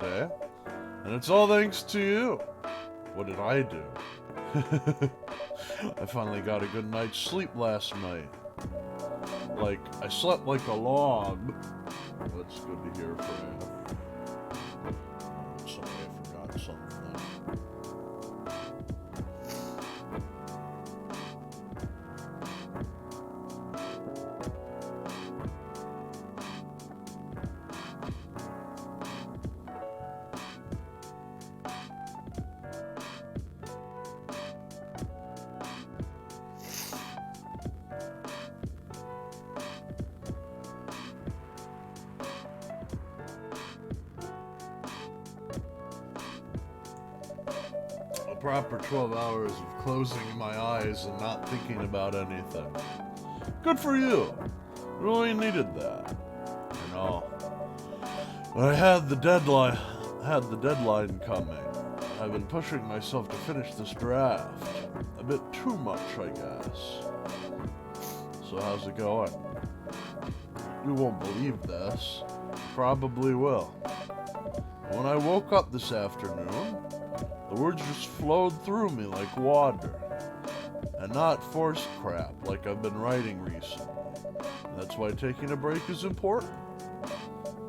today. And it's all thanks to you. What did I do? I finally got a good night's sleep last night. Like, I slept like a log. That's good to hear for you. Sorry, I forgot something. Proper 12 hours of closing my eyes and not thinking about anything. Good for you. Really needed that. I know. But I had the deadline coming. I've been pushing myself to finish this draft. A bit too much, I guess. So how's it going? You won't believe this. Probably will. When I woke up this afternoon, the words just flowed through me like water, and not forced crap like I've been writing recently. That's why taking a break is important.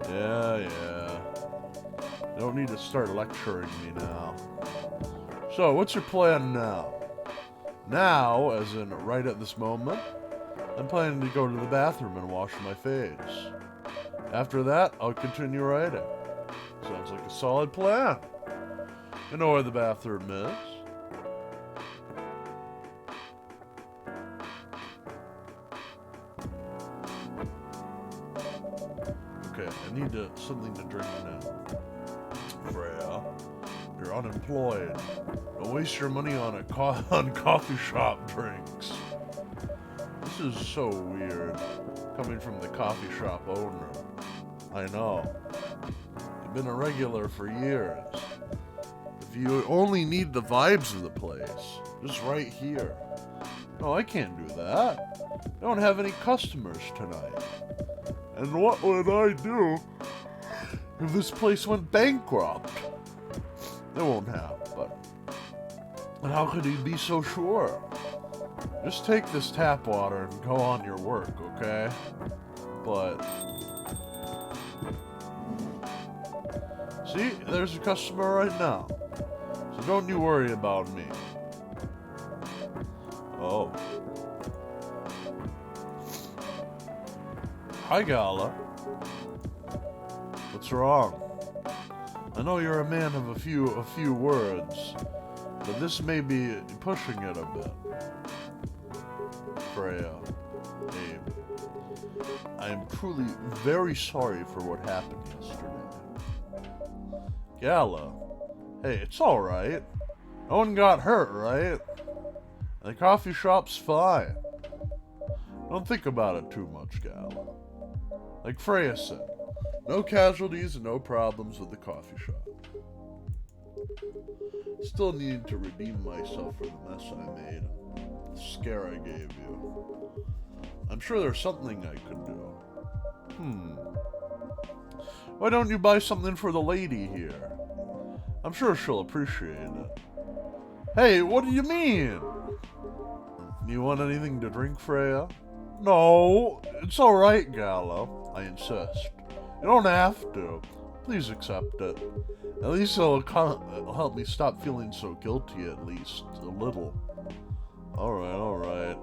Yeah. You don't need to start lecturing me now. So, what's your plan now? Now, as in right at this moment, I'm planning to go to the bathroom and wash my face. After that, I'll continue writing. Sounds like a solid plan. You know where the bathroom is? Okay, I need something to drink now. Freya, you're unemployed. Don't waste your money on on coffee shop drinks. This is so weird, coming from the coffee shop owner. I know. You've been a regular for years. If you only need the vibes of the place, just right here. No, I can't do that. I don't have any customers tonight. And what would I do if this place went bankrupt? It won't have, but... And how could you be so sure? Just take this tap water and go on your work, okay? But... See, there's a customer right now. So don't you worry about me. Oh. Hi, Gala. What's wrong? I know you're a man of a few words, but this may be pushing it a bit. Freya, Abe, I am truly very sorry for what happened yesterday. Gala, hey, it's alright. No one got hurt, right? And the coffee shop's fine. Don't think about it too much, Gala. Like Freya said, no casualties and no problems with the coffee shop. Still need to redeem myself for the mess I made, the scare I gave you. I'm sure there's something I could do. Why don't you buy something for the lady here? I'm sure she'll appreciate it. Hey, what do you mean? You want anything to drink, Freya? No, it's alright, Gallo. I insist. You don't have to. Please accept it. At least it'll help me stop feeling so guilty, at least a little. Alright.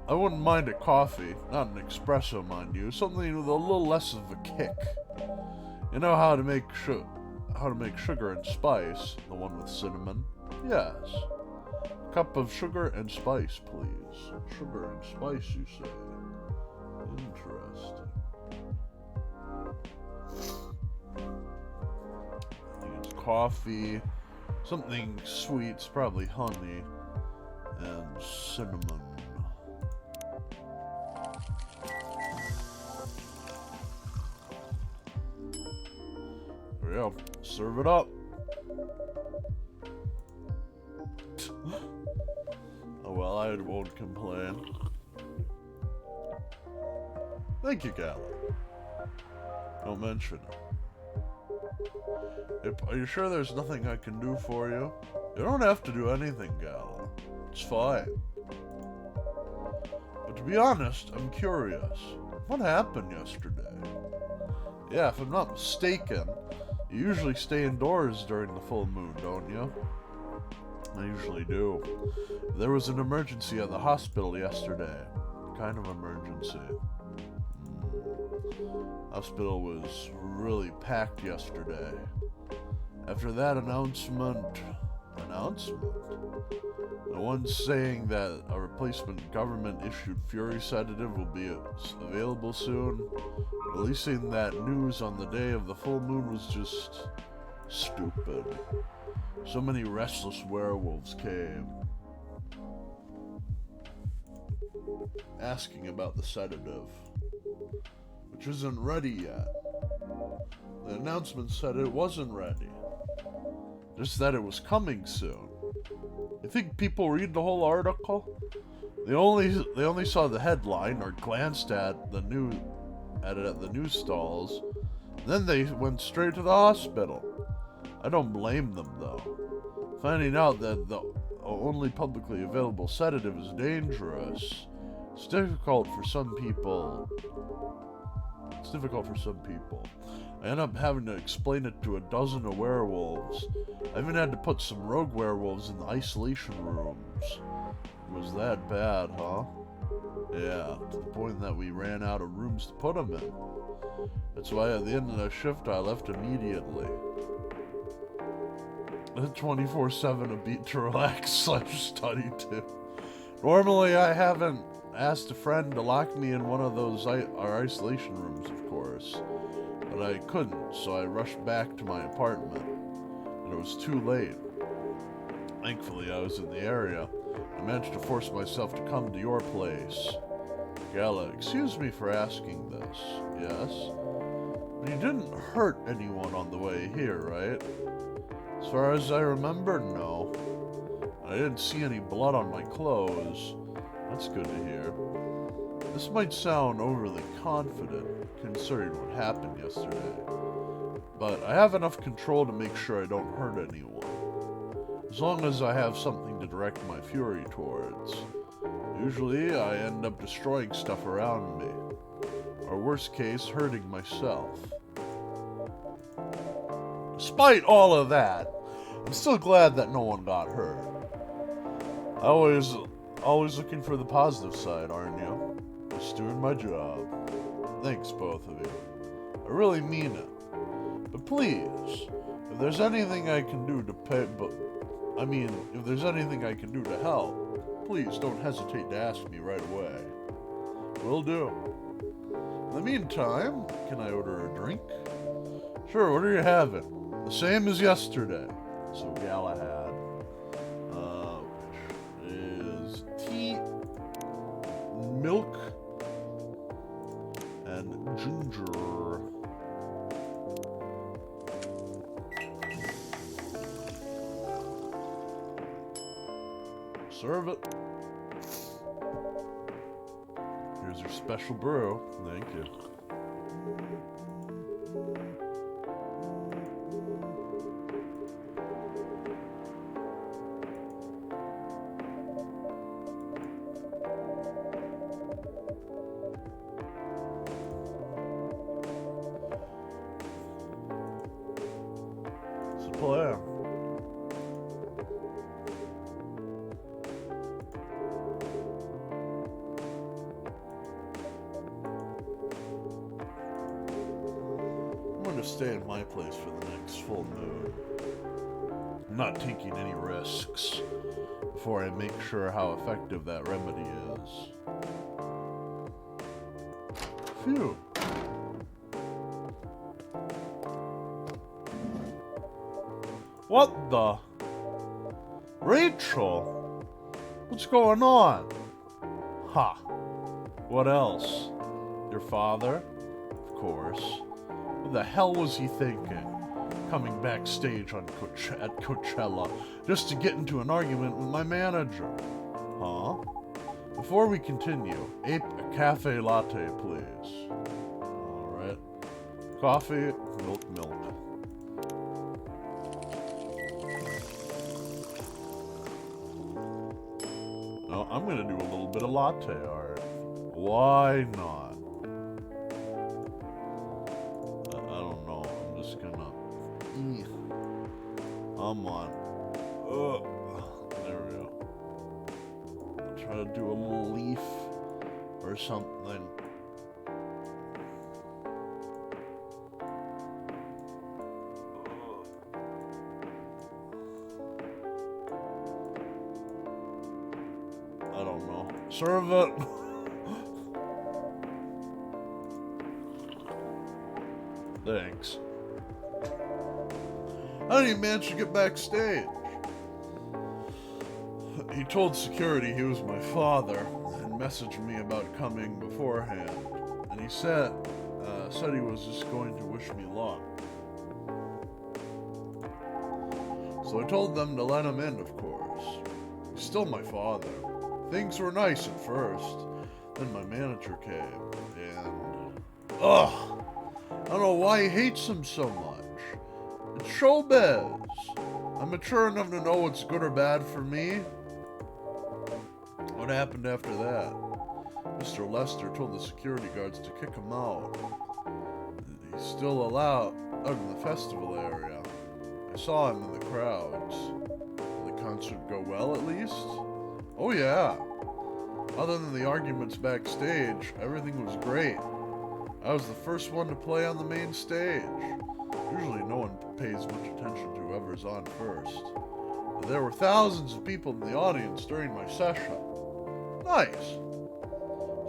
I wouldn't mind a coffee, not an espresso, mind you. Something with a little less of a kick. You know how to make sugar and spice, the one with cinnamon? Yes. Cup of sugar and spice, please. Sugar and spice, you say? Interesting. I think it's coffee, something sweet, it's probably honey, and cinnamon. There we go. Serve it up. Oh well, I won't complain. Thank you, Gala. Don't mention it. Are you sure there's nothing I can do for you? You don't have to do anything, Gala. It's fine. But to be honest, I'm curious. What happened yesterday? Yeah, if I'm not mistaken, you usually stay indoors during the full moon, don't you? I usually do. There was an emergency at the hospital yesterday. Kind of emergency. Hospital was really packed yesterday. After that announcement? The one saying that a replacement government-issued Fury sedative will be available soon. Releasing that news on the day of the full moon was just stupid. So many restless werewolves came, asking about the sedative, which isn't ready yet. The announcement said it wasn't ready, just that it was coming soon. You think people read the whole article? They only saw the headline or glanced at the news at the news stalls. Then they went straight to the hospital. I don't blame them though. Finding out that the only publicly available sedative is dangerous. It's difficult for some people. I end up having to explain it to a dozen of werewolves. I even had to put some rogue werewolves in the isolation rooms. It was that bad, huh? Yeah, to the point that we ran out of rooms to put them in. That's why at the end of the shift I left immediately. 24/7 a beat to relax / study too. Normally I haven't asked a friend to lock me in one of those our isolation rooms, of course. But I couldn't, so I rushed back to my apartment. And it was too late. Thankfully, I was in the area. I managed to force myself to come to your place. Gala, excuse me for asking this. Yes? But you didn't hurt anyone on the way here, right? As far as I remember, no. I didn't see any blood on my clothes. That's good to hear. This might sound overly confident, considering what happened yesterday, but I have enough control to make sure I don't hurt anyone. As long as I have something to direct my fury towards. Usually, I end up destroying stuff around me, or worst case, hurting myself. Despite all of that, I'm still glad that no one got hurt. Always looking for the positive side, aren't you? Just doing my job. Thanks, both of you. I really mean it. But please, if there's anything I can do to if there's anything I can do to help, please don't hesitate to ask me right away. Will do. In the meantime, can I order a drink? Sure, what are you having? The same as yesterday. So Galahad, which is tea, milk, and ginger. Serve it. Here's your special brew. Thank you. It's a plan. To stay in my place for the next full moon. I'm not taking any risks before I make sure how effective that remedy is. Phew. What the? Rachel? What's going on? Ha. What else? Your father? Of course. What the hell was he thinking? Coming backstage at Coachella just to get into an argument with my manager. Huh? Before we continue, a cafe latte, please. Alright. Coffee, milk. I'm gonna do a little bit of latte art. Why not? I don't know. I'm just gonna. Come on. There we go. I'll try to do a little leaf or something. I don't know. Serve it. Thanks. How did he manage to get backstage? He told security he was my father and messaged me about coming beforehand. And he said he was just going to wish me luck. So I told them to let him in, of course. He's still my father. Things were nice at first. Then my manager came, and... I don't know why he hates him so much. It's showbiz. I'm mature enough to know what's good or bad for me. What happened after that? Mr. Lester told the security guards to kick him out. He's still allowed out in the festival area. I saw him in the crowds. Did the concert go well, at least? Oh yeah. Other than the arguments backstage, everything was great. I was the first one to play on the main stage. Usually no one pays much attention to whoever's on first. But there were thousands of people in the audience during my session. Nice.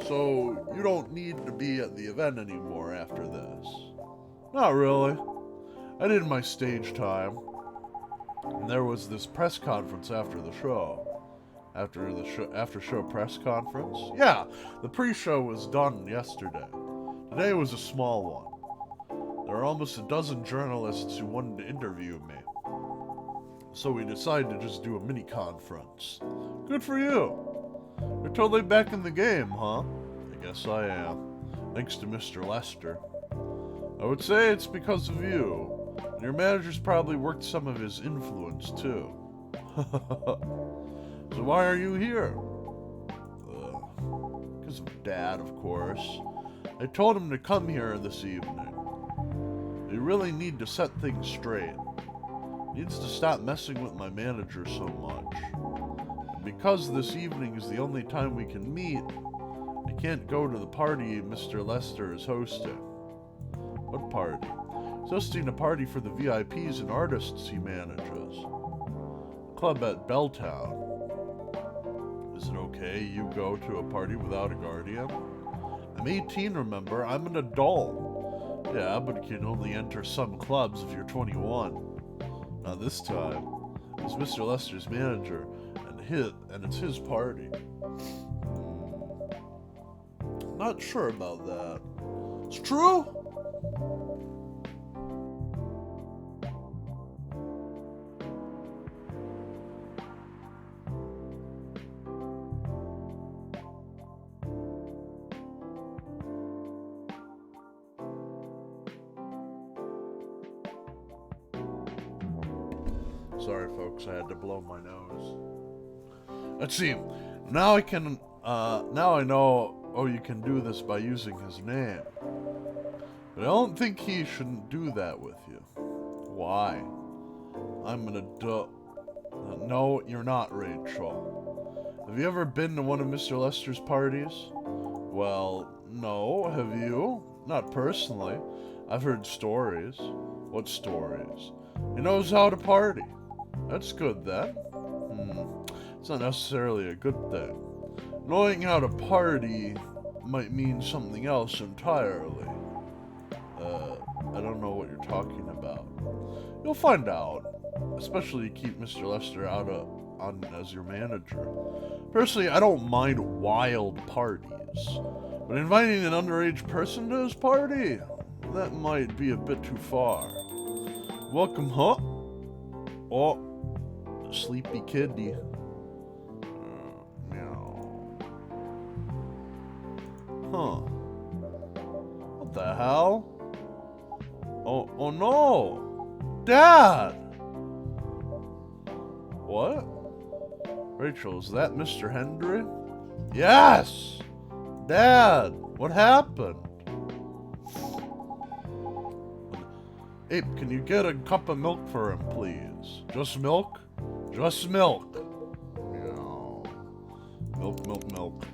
So you don't need to be at the event anymore after this. Not really. I did my stage time. And there was this press conference after the show. After show press conference? Yeah, the pre-show was done yesterday. Today was a small one. There were almost a dozen journalists who wanted to interview me. So we decided to just do a mini conference. Good for you. You're totally back in the game, huh? I guess I am. Thanks to Mr. Lester. I would say it's because of you. And your manager's probably worked some of his influence, too. So why are you here? Because of Dad, of course. I told him to come here this evening. We really need to set things straight. He needs to stop messing with my manager so much. And because this evening is the only time we can meet, I can't go to the party Mr. Lester is hosting. What party? He's hosting a party for the VIPs and artists he manages. Club at Belltown. Is it okay you go to a party without a guardian? I'm 18, remember? I'm an adult. Yeah, but you can only enter some clubs if you're 21. Now this time, it's Mr. Lester's manager, and it's his party. Not sure about that. It's true? Sorry, folks, I had to blow my nose. Let's see. Now I know, you can do this by using his name. But I don't think he shouldn't do that with you. Why? I'm an adult. No, you're not, Rachel. Have you ever been to one of Mr. Lester's parties? Well, no. Have you? Not personally. I've heard stories. What stories? He knows how to party. That's good, then. It's not necessarily a good thing. Knowing how to party might mean something else entirely. I don't know what you're talking about. You'll find out. Especially keep Mr. Lester on as your manager. Personally, I don't mind wild parties. But inviting an underage person to his party? That might be a bit too far. Welcome, huh? Oh, sleepy kitty. Meow. Huh. What the hell? Oh no! Dad! What? Rachel, is that Mr. Hendry? Yes! Dad, what happened? Ape, can you get a cup of milk for him, please? Just milk? Just milk. Yeah. Milk, milk, milk.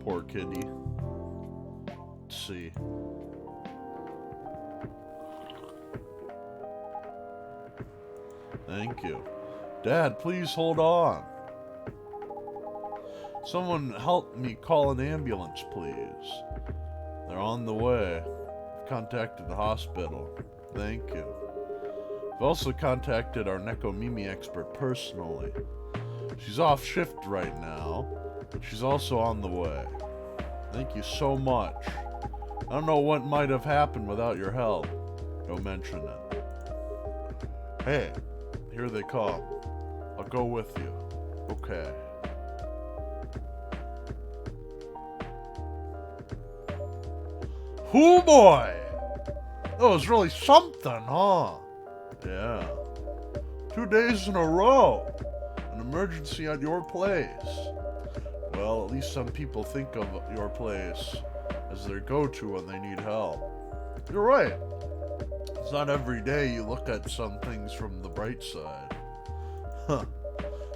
Poor kitty. Let's see. Thank you. Dad, please hold on. Someone help me call an ambulance, please. They're on the way. I've contacted the hospital. Thank you. I've also contacted our Nekomimi expert personally. She's off shift right now, but she's also on the way. Thank you so much. I don't know what might have happened without your help. Don't mention it. Hey, here they come. I'll go with you. Okay. Hoo boy! That was really something, huh? Yeah. 2 days in a row. An emergency at your place. Well, at least some people think of your place as their go-to when they need help. You're right. It's not every day you look at some things from the bright side. Huh.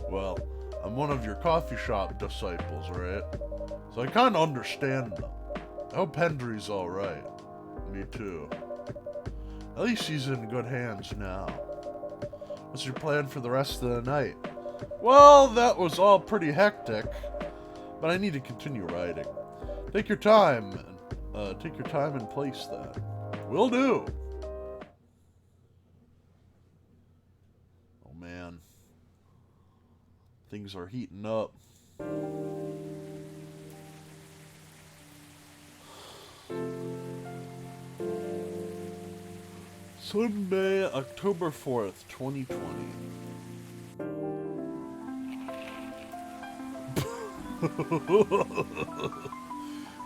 Well, I'm one of your coffee shop disciples, right? So I kind of understand them. I hope Hendry's alright. Me too. At least he's in good hands now. What's your plan for the rest of the night? Well, that was all pretty hectic, but I need to continue writing. Take your time and place that. Will do. Oh man. Things are heating up. Sunday, October 4th, 2020.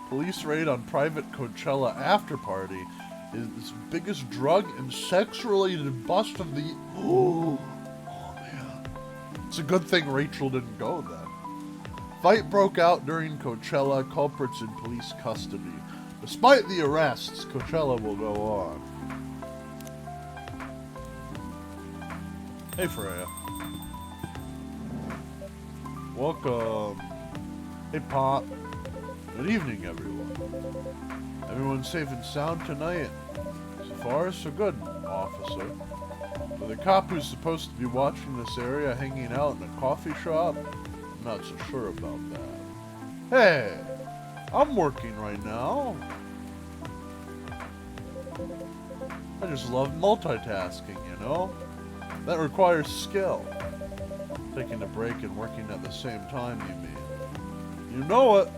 Police raid on private Coachella after party is the biggest drug and sex-related bust of the... Oh man. It's a good thing Rachel didn't go then. Fight broke out during Coachella, culprits in police custody. Despite the arrests, Coachella will go on. Hey Freya. Welcome. Hey Pop. Good evening everyone. Everyone's safe and sound tonight. So far so good, officer. With a cop who's supposed to be watching this area hanging out in a coffee shop, I'm not so sure about that. Hey! I'm working right now. I just love multitasking, you know? That requires skill. Taking a break and working at the same time, you mean? You know it.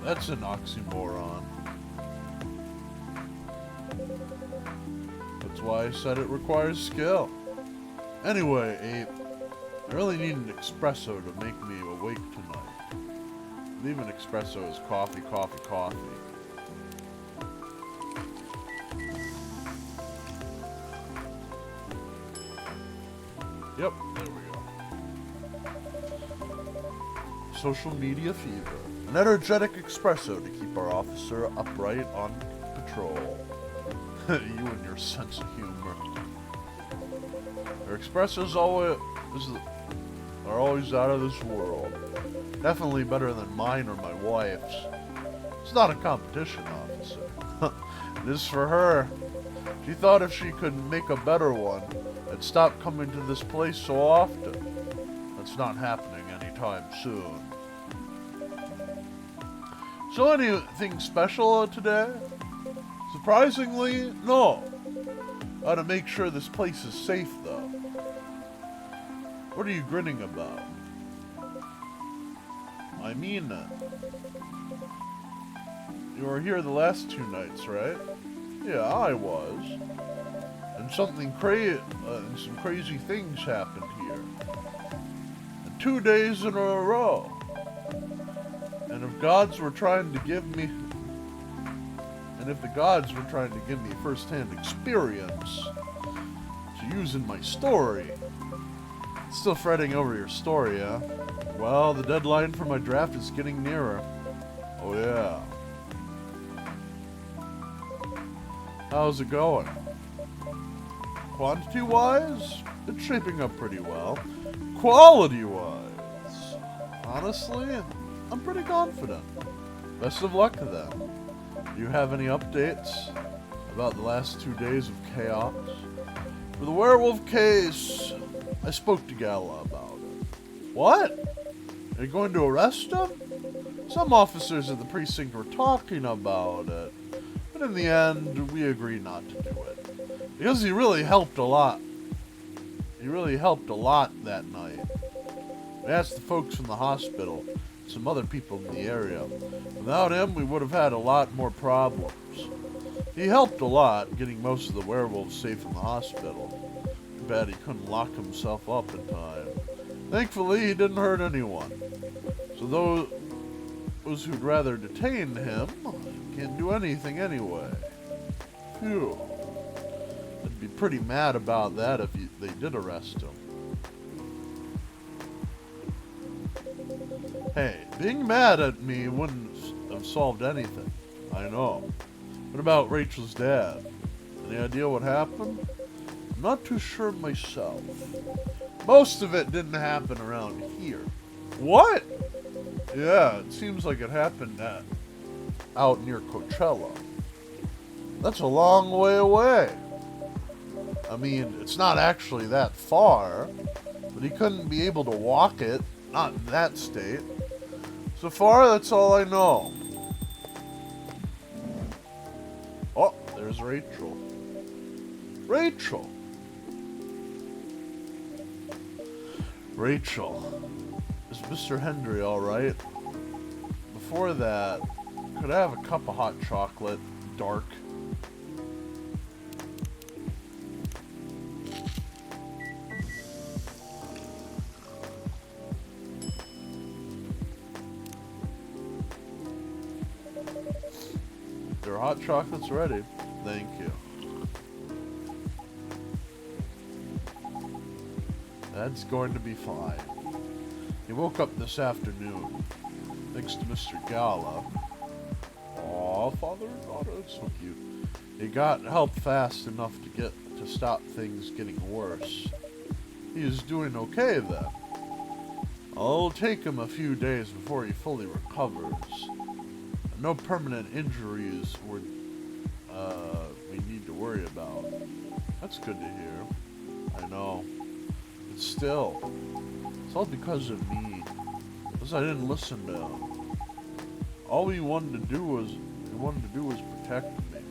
That's an oxymoron. That's why I said it requires skill. Anyway, Ape, I really need an espresso to make me awake tonight. I believe an espresso is coffee, coffee, coffee. Yep, there we go. Social media fever. An energetic espresso to keep our officer upright on patrol. You and your sense of humor. Our espressos are always out of this world. Definitely better than mine or my wife's. It's not a competition, officer. It is for her. She thought if she could make a better one, I'd stop coming to this place so often. That's not happening anytime soon. So anything special today? Surprisingly, no. Gotta make sure this place is safe, though. What are you grinning about? I mean it. You were here the last 2 nights, right? Yeah, I was. And some crazy things happened here. And 2 days in a row. And if gods were trying to give me... And if the gods were trying to give me first-hand experience to use in my story... Still fretting over your story, huh? Well, the deadline for my draft is getting nearer. Oh, yeah. How's it going? Quantity-wise, it's shaping up pretty well. Quality-wise, honestly, I'm pretty confident. Best of luck then. Do you have any updates about the last 2 days of chaos? For the werewolf case, I spoke to Gala about it. What? Are you going to arrest him? Some officers at the precinct were talking about it, but in the end, we agreed not to do it. Because he really helped a lot. He really helped a lot that night. We asked the folks from the hospital, some other people in the area. Without him, we would have had a lot more problems. He helped a lot, getting most of the werewolves safe in the hospital. Too bad he couldn't lock himself up in time. Thankfully, he didn't hurt anyone. So those who'd rather detain him can't do anything anyway. Phew. I'd be pretty mad about that if they did arrest him. Hey, being mad at me wouldn't have solved anything. I know. What about Rachel's dad? Any idea what happened? I'm not too sure myself. Most of it didn't happen around here. What? Yeah, it seems like it happened out near Coachella. That's a long way away. I mean, it's not actually that far, but he couldn't be able to walk it, not in that state. So far, that's all I know. Oh, there's Rachel. Rachel! Rachel, is Mr. Hendry alright? Before that, could I have a cup of hot chocolate, dark? Your hot chocolate's ready. Thank you. That's going to be fine. He woke up this afternoon, thanks to Mr. Gala. Aw, father and daughter, that's so cute. He got help fast enough to stop things getting worse. He is doing okay then. It'll take him a few days before he fully recovers. No permanent injuries we need to worry about. That's good to hear. I know. But still, it's all because of me. Because I didn't listen to him. All he wanted to do was protect me.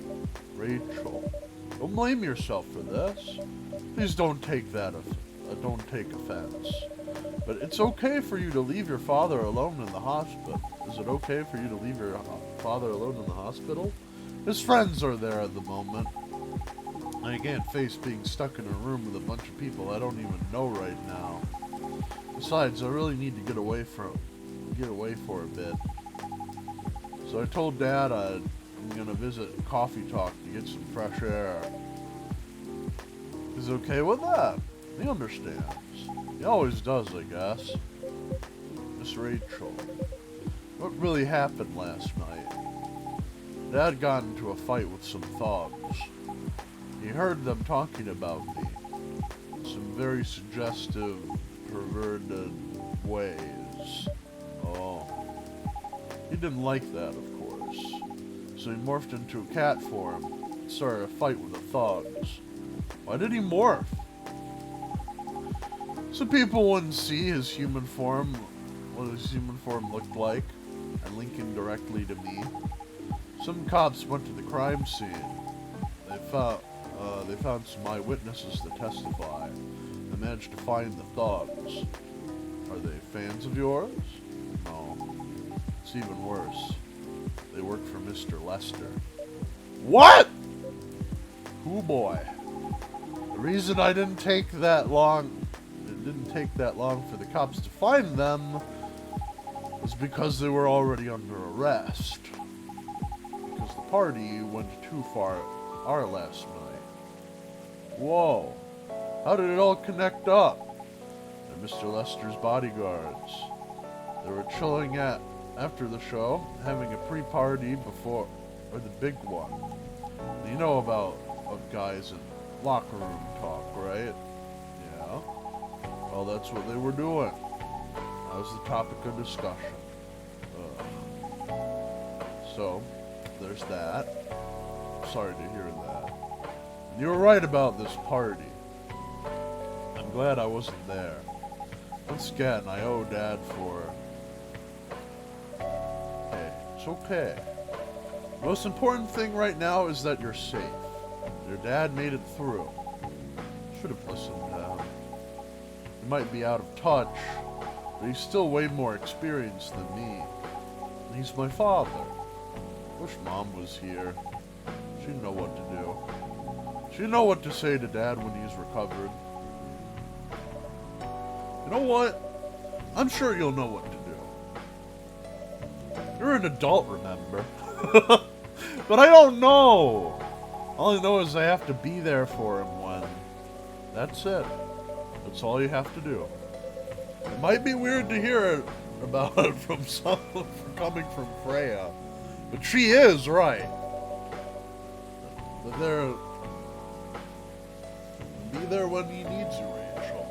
Rachel, don't blame yourself for this. Please don't take offense. But it's okay for you to leave your father alone in the hospital. Is it okay for you to leave your father alone in the hospital? His friends are there at the moment. I can't face being stuck in a room with a bunch of people I don't even know right now. Besides, I really need to get away for a bit. So I told Dad I'm gonna visit Coffee Talk to get some fresh air. He's okay with that. He understands. He always does, I guess. Miss Rachel, what really happened last night? Dad got into a fight with some thugs. He heard them talking about me. Some very suggestive, perverted ways. Oh. He didn't like that, of course. So he morphed into a cat form and started a fight with the thugs. Why did he morph? So people wouldn't see his human form, what his human form looked like, and linking directly to me. Some cops went to the crime scene. They found some eyewitnesses to testify. They managed to find the thugs. Are they fans of yours? No. It's even worse. They work for Mr. Lester. What? Oh boy. The reason it didn't take that long for the cops to find them was because they were already under arrest. Because the party went too far last night. Whoa. How did it all connect up? They're Mr. Lester's bodyguards. They were chilling after the show, having a pre-party before the big one. You know about guys in locker room talk, right? Yeah. Well, that's what they were doing. That was the topic of discussion. So, there's that. Sorry to hear that. And you were right about this party. I'm glad I wasn't there. Once again, I owe Dad for... Hey, it's okay. The most important thing right now is that you're safe. Your dad made it through. Should have listened to him. He might be out of touch, but he's still way more experienced than me. And he's my father. Wish Mom was here. She'd know what to do. She'd know what to say to Dad when he's recovered. You know what? I'm sure you'll know what to do. You're an adult, remember? But I don't know. All I know is I have to be there for him when... That's it. That's all you have to do. It might be weird to hear about it from someone coming from Freya, but she is right. But be there when he needs you, Rachel.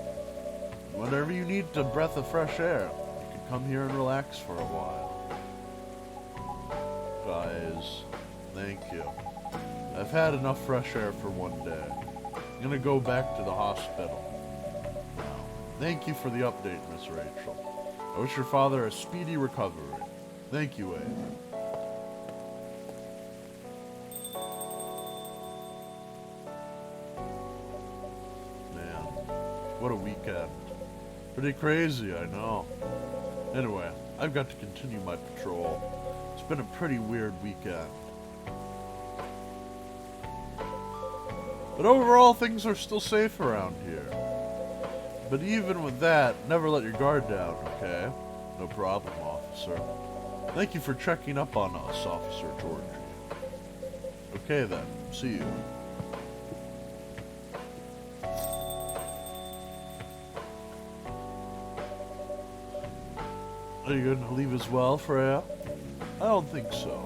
Whenever you need a breath of fresh air, you can come here and relax for a while. Guys, thank you. I've had enough fresh air for one day. I'm gonna go back to the hospital. Now, thank you for the update, Miss Rachel. I wish your father a speedy recovery. Thank you, Abe. Man, what a weekend. Pretty crazy, I know. Anyway, I've got to continue my patrol. It's been a pretty weird weekend. But overall, things are still safe around here. But even with that, never let your guard down, okay? No problem, officer. Thank you for checking up on us, Officer Georgie. Okay then, see you. Are you going to leave as well, Freya? I don't think so.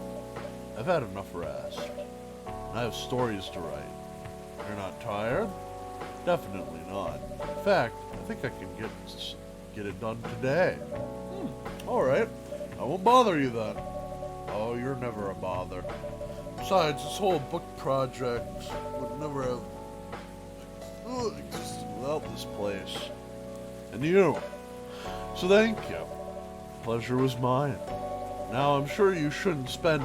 I've had enough rest. I have stories to write. You're not tired? Definitely not. In fact, I think I can get it done today. Alright. I won't bother you then. Oh, you're never a bother. Besides, this whole book project would never have existed without this place. And you. So thank you. Pleasure was mine. Now, I'm sure you shouldn't spend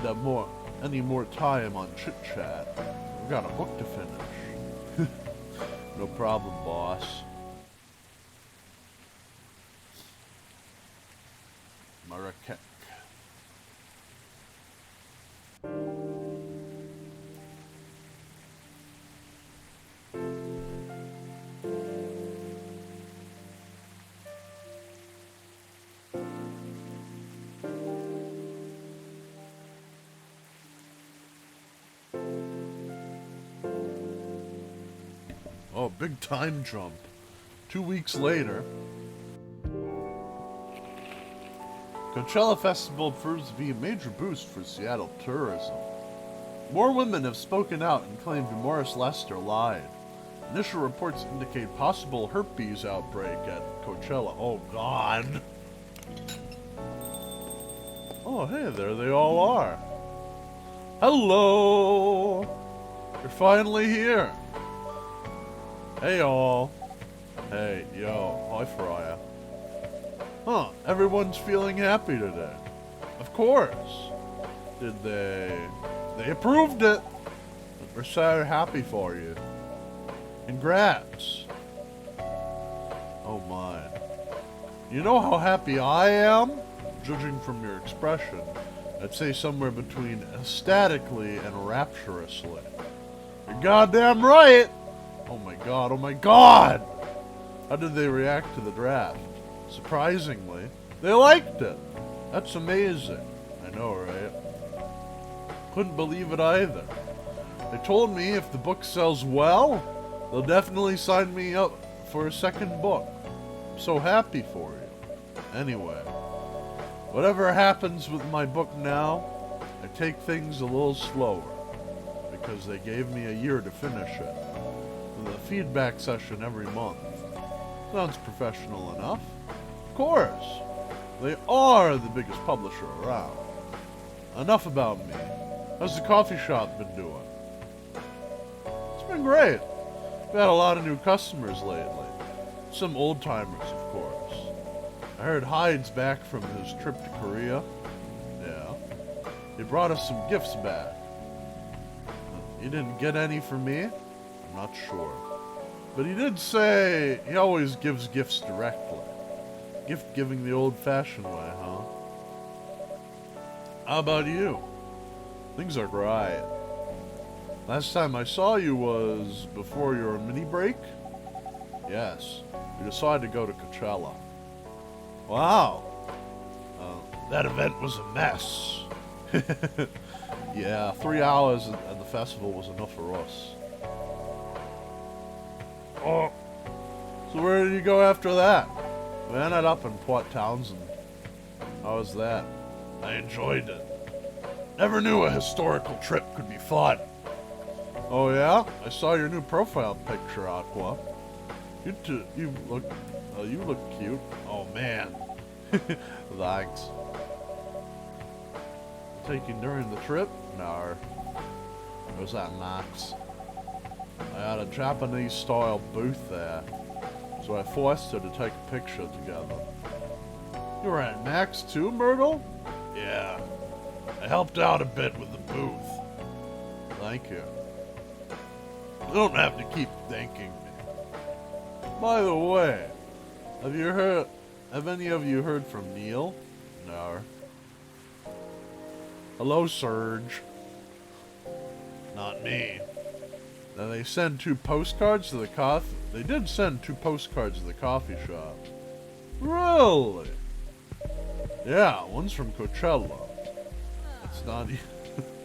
any more time on chit-chat. We've got a book to finish. No problem, boss. Marakek. Oh, big time jump. 2 weeks later. Coachella Festival proves to be a major boost for Seattle tourism. More women have spoken out and claimed Morris Lester lied. Initial reports indicate possible herpes outbreak at Coachella. Oh, God. Oh, hey, there they all are. Hello. You're finally here. Hey, all. Hey, yo. Hi, Freya. Huh, everyone's feeling happy today. Of course. Did they approved it. We're so happy for you. Congrats. Oh my. You know how happy I am? Judging from your expression, I'd say somewhere between ecstatically and rapturously. You're goddamn right! Oh my god, oh my god! How did they react to the draft? Surprisingly, they liked it. That's amazing. I know, right? Couldn't believe it either. They told me if the book sells well, they'll definitely sign me up for a second book. I'm so happy for you. Anyway, whatever happens with my book now, I take things a little slower because they gave me a year to finish it, with a feedback session every month. Sounds professional enough. Of course, they are the biggest publisher around. Enough about me. How's the coffee shop been doing? It's been great. We've had a lot of new customers lately. Some old timers, of course. I heard Hyde's back from his trip to Korea. Yeah. He brought us some gifts back. He didn't get any for me? I'm not sure. But he did say he always gives gifts directly. Gift giving the old-fashioned way, huh? How about you? Things are great. Last time I saw you was before your mini break? Yes. We decided to go to Coachella. Wow. That event was a mess. Yeah, 3 hours at the festival was enough for us. Oh. So where did you go after that? We ended up in Port Townsend. How was that? I enjoyed it. Never knew a historical trip could be fun. Oh yeah? I saw your new profile picture, Aqua. You look cute. Oh man. Thanks. Taking during the trip? No. It was at Max. I had a Japanese style booth there, so I forced her to take a picture together. You were at Max too, Myrtle? Yeah. I helped out a bit with the booth. Thank you. You don't have to keep thanking me. By the way, have any of you heard from Neil? No. Hello, Serge. Not me. Now they send 2 postcards to the coffee. They did send 2 postcards to the coffee shop. Really? Yeah, one's from Coachella. It's not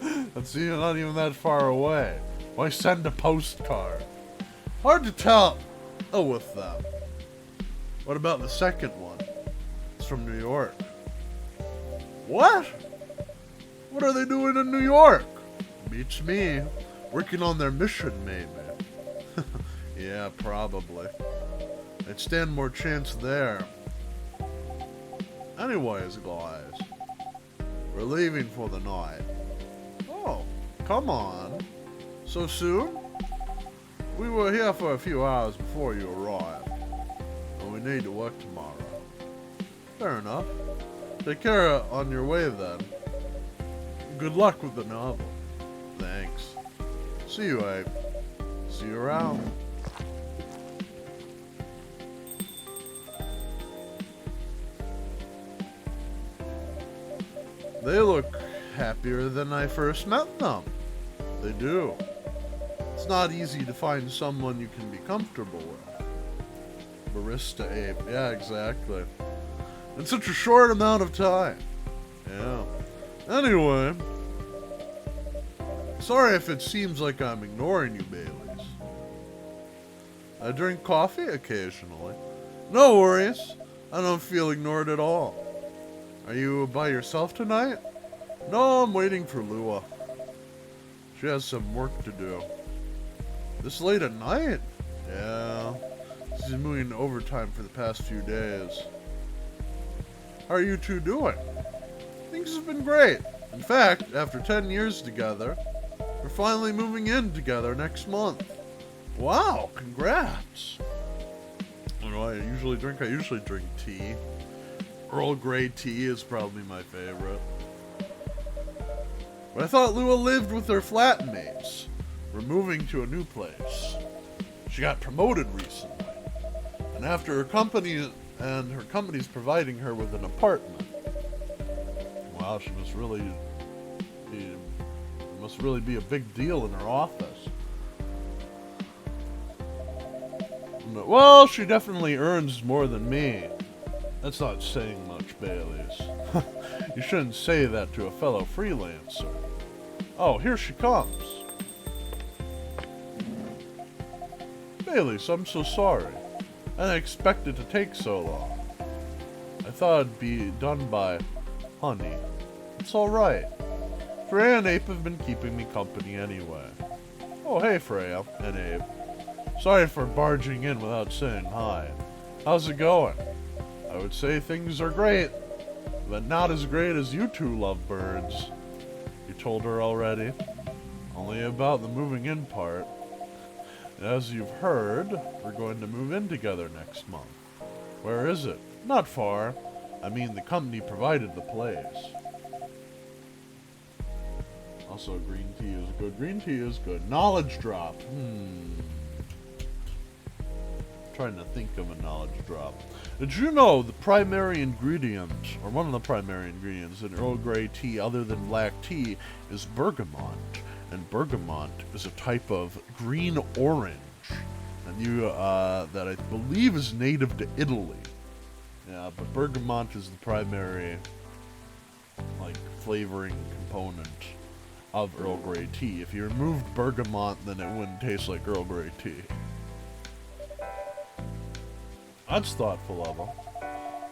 not even that far away. Why send a postcard? Hard to tell with them. What about the second one? It's from New York. What? What are they doing in New York? Beats me. Working on their mission, maybe. Yeah, probably. I'd stand more chance there. Anyways, guys. We're leaving for the night. Oh, come on. So soon? We were here for a few hours before you arrived. And we need to work tomorrow. Fair enough. Take care on your way then. Good luck with the novel. Thanks. See you, Abe. See you around. They look happier than I first met them. They do. It's not easy to find someone you can be comfortable with. Barista Abe. Yeah, exactly. In such a short amount of time. Yeah. Anyway. Sorry if it seems like I'm ignoring you, Baileys. I drink coffee occasionally. No worries. I don't feel ignored at all. Are you by yourself tonight? No, I'm waiting for Lua. She has some work to do. This late at night? Yeah. She's been doing overtime for the past few days. How are you two doing? Things have been great. In fact, after 10 years together, we're finally moving in together next month. Wow, congrats. What do I usually drink? I usually drink tea. Earl Grey tea is probably my favorite. But I thought Lua lived with her flatmates. We're moving to a new place. She got promoted recently. And after her company's providing her with an apartment. Wow, she must really be a big deal in her office. Well, she definitely earns more than me. That's not saying much, Baileys. You shouldn't say that to a fellow freelancer. Oh, here she comes. Baileys, I'm so sorry. I didn't expect it to take so long. I thought it'd be done by Honey. It's alright. Freya and Abe have been keeping me company anyway. Oh, hey, Freya and Abe. Sorry for barging in without saying hi. How's it going? I would say things are great, but not as great as you two lovebirds. You told her already? Only about the moving in part. As you've heard, we're going to move in together next month. Where is it? Not far. I mean, the company provided the place. Also, green tea is good. Green tea is good. Knowledge drop. Trying to think of a knowledge drop. Did you know the primary ingredient, or one of the primary ingredients in Earl Grey tea other than black tea, is bergamot? And bergamot is a type of green orange, and that I believe is native to Italy. Yeah, but bergamot is the primary, flavoring component of Earl Grey tea. If you removed bergamot, then it wouldn't taste like Earl Grey tea. That's thoughtful of them.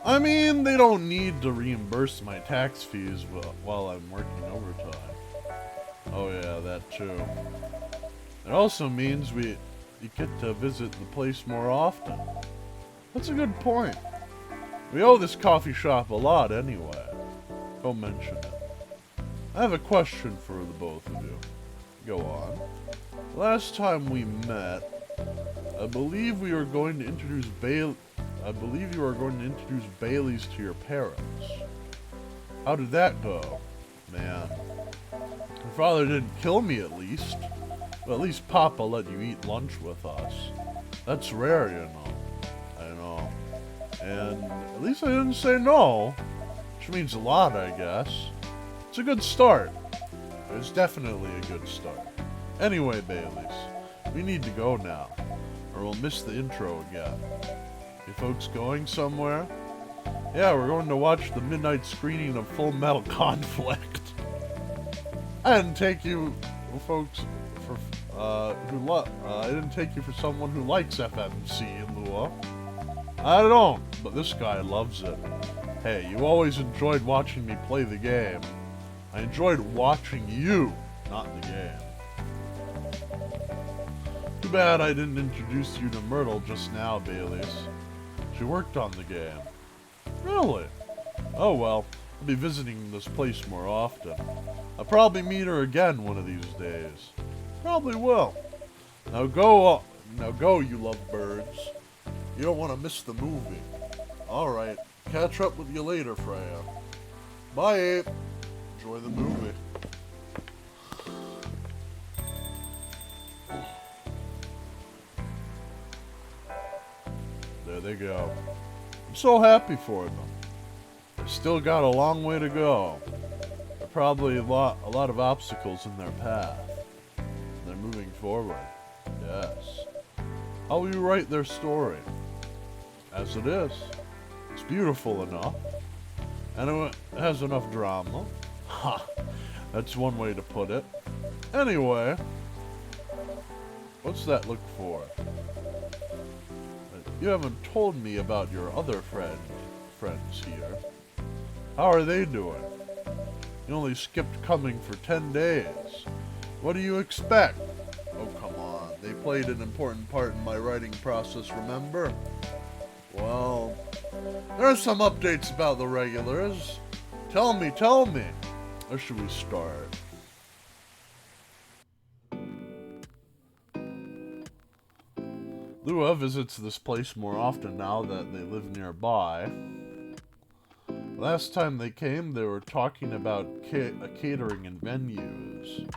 I mean, they don't need to reimburse my tax fees while I'm working overtime. Oh yeah, that too. It also means you get to visit the place more often. That's a good point. We owe this coffee shop a lot anyway. Don't mention it. I have a question for the both of you. Go on. Last time we met, I believe you were going to introduce Baileys to your parents. How did that go? Man. Your father didn't kill me at least. Well, at least Papa let you eat lunch with us. That's rare, you know. I know. And at least I didn't say no. Which means a lot, I guess. It's a good start. It's definitely a good start. Anyway, Baileys, we need to go now, or we'll miss the intro again. You folks going somewhere? Yeah, we're going to watch the midnight screening of Full Metal Conflict. I didn't take you, folks, for I didn't take you for someone who likes FMC, Lua. I don't, but this guy loves it. Hey, you always enjoyed watching me play the game. I enjoyed watching you, not the game. Too bad I didn't introduce you to Myrtle just now, Baileys. She worked on the game. Really? Oh well, I'll be visiting this place more often. I'll probably meet her again one of these days. Probably will. Now go, you lovebirds. You don't want to miss the movie. Alright, catch up with you later, Freya. Bye, Abe. Enjoy the movie. There they go. I'm so happy for them. They've still got a long way to go. There are probably a lot of obstacles in their path. They're moving forward. Yes. How will you write their story? As it is. It's beautiful enough. And it has enough drama. Ha! That's one way to put it. Anyway. What's that look for? You haven't told me about your other friends here. How are they doing? You only skipped coming for 10 days. What do you expect? Oh, come on. They played an important part in my writing process, remember? Well, there are some updates about the regulars. Tell me. Where should we start? Lua visits this place more often now that they live nearby. Last time they came, they were talking about catering and venues.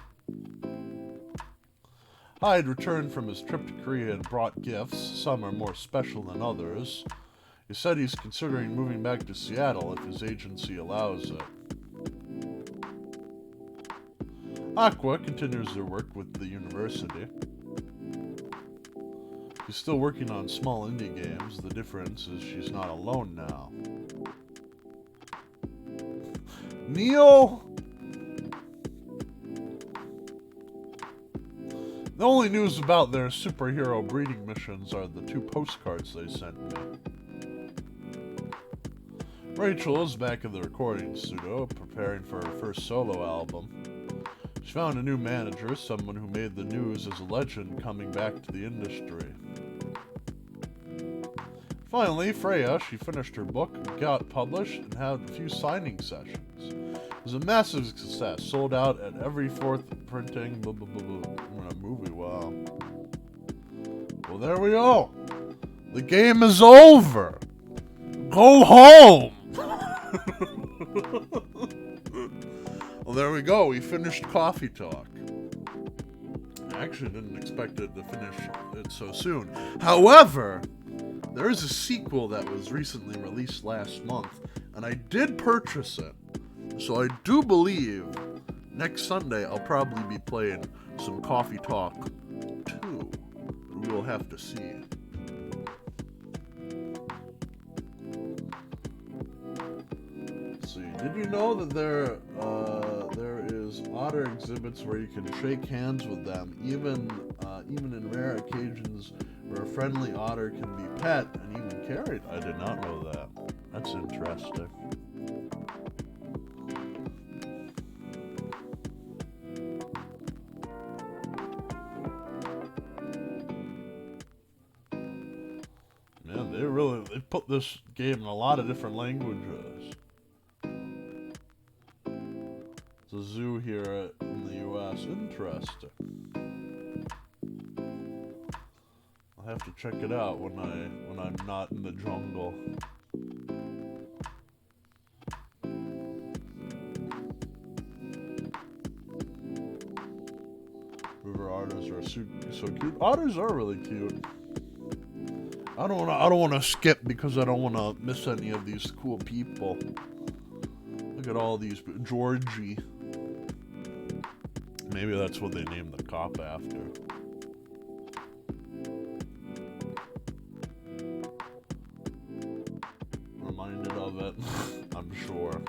Hyde returned from his trip to Korea and brought gifts. Some are more special than others. He said he's considering moving back to Seattle if his agency allows it. Aqua continues their work with the university. She's still working on small indie games. The difference is she's not alone now. Neo! The only news about their superhero breeding missions are the 2 postcards they sent me. Rachel is back at the recording studio, preparing for her first solo album. She found a new manager, someone who made the news as a legend coming back to the industry. Finally, Freya, she finished her book, got published, and had a few signing sessions. It was a massive success, sold out at every 4th printing, movie, wow. Well, there we go. The game is over. Go home. Well, there we go. We finished Coffee Talk. I actually didn't expect it to finish it so soon. However, there is a sequel that was recently released last month, and I did purchase it. So I do believe next Sunday I'll probably be playing some Coffee Talk 2. We will have to see. Let's see. Did you know that there is otter exhibits where you can shake hands with them, even in rare occasions where a friendly otter can be pet and even carried? I did not know that. That's interesting. Man, they put this game in a lot of different languages. It's a zoo here in the US. Interesting. I'll have to check it out when I'm not in the jungle. River otters are so cute. Otters are really cute. I don't want to skip because I don't want to miss any of these cool people. Look at all these. Georgie. Maybe that's what they named the cop after. Reminded of it, I'm sure.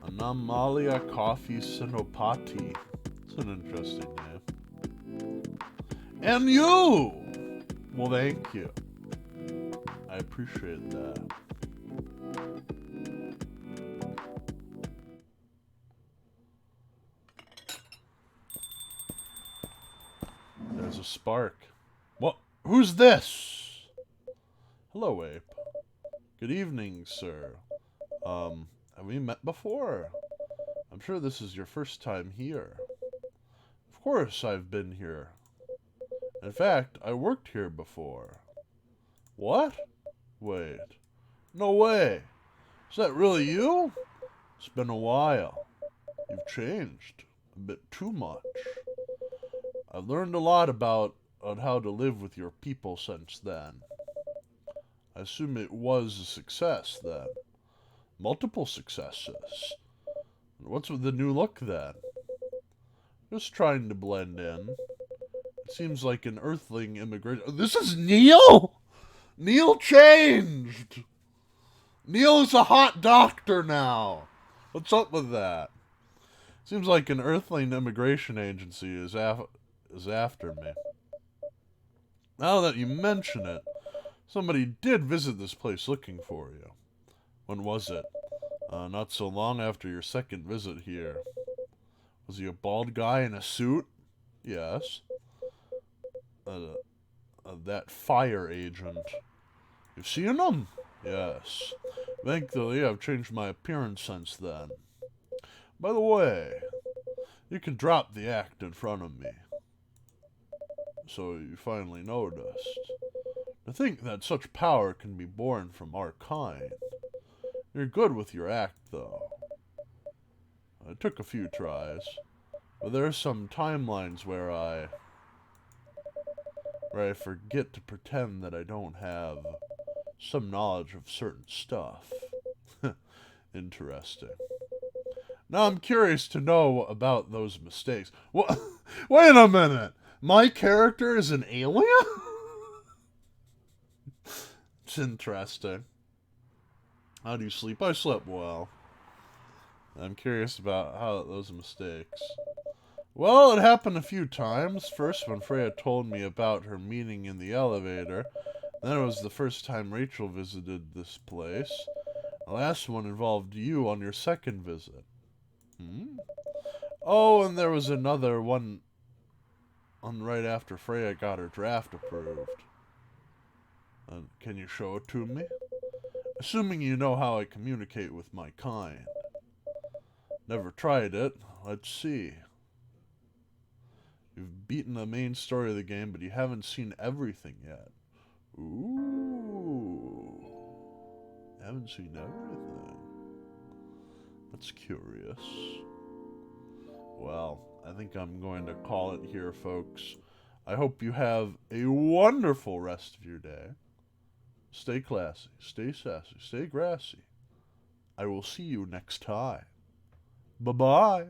Anamalia Coffee Sinopati. It's an interesting name. And you! Well, thank you. I appreciate that. There's a spark. What? Who's this? Hello, Ape. Good evening, sir. Have we met before? I'm sure this is your first time here. Of course I've been here. In fact, I worked here before. What? Wait. No way. Is that really you? It's been a while. You've changed. A bit too much. I've learned a lot about how to live with your people since then. I assume it was a success then. Multiple successes. What's with the new look then? Just trying to blend in. It seems like an Earthling immigration. Oh, this is Neil? Neil changed! Neil is a hot doctor now. What's up with that? Seems like an Earthling immigration agency is after me. Now that you mention it, somebody did visit this place looking for you. When was it? Not so long after your second visit here. Was he a bald guy in a suit? Yes. That fire agent. You've seen him? Yes. Thankfully, I've changed my appearance since then. By the way, you can drop the act in front of me. So you finally noticed. To think that such power can be born from our kind. You're good with your act, though. It took a few tries, but there are some timelines where I forget to pretend that I don't have some knowledge of certain stuff. Interesting. Now I'm curious to know about those mistakes. What? Wait a minute! My character is an alien? It's interesting. How do you sleep? I slept well. I'm curious about how those mistakes. Well, it happened a few times. First, when Freya told me about her meeting in the elevator. Then it was the first time Rachel visited this place. The last one involved you on your second visit. Hmm? Oh, and there was another one on right after Freya got her draft approved. Can you show it to me? Assuming you know how I communicate with my kind. Never tried it. Let's see. You've beaten the main story of the game, but you haven't seen everything yet. Ooh. Haven't seen everything. That's curious. Well, I think I'm going to call it here, folks. I hope you have a wonderful rest of your day. Stay classy, stay sassy, stay grassy. I will see you next time. Bye-bye.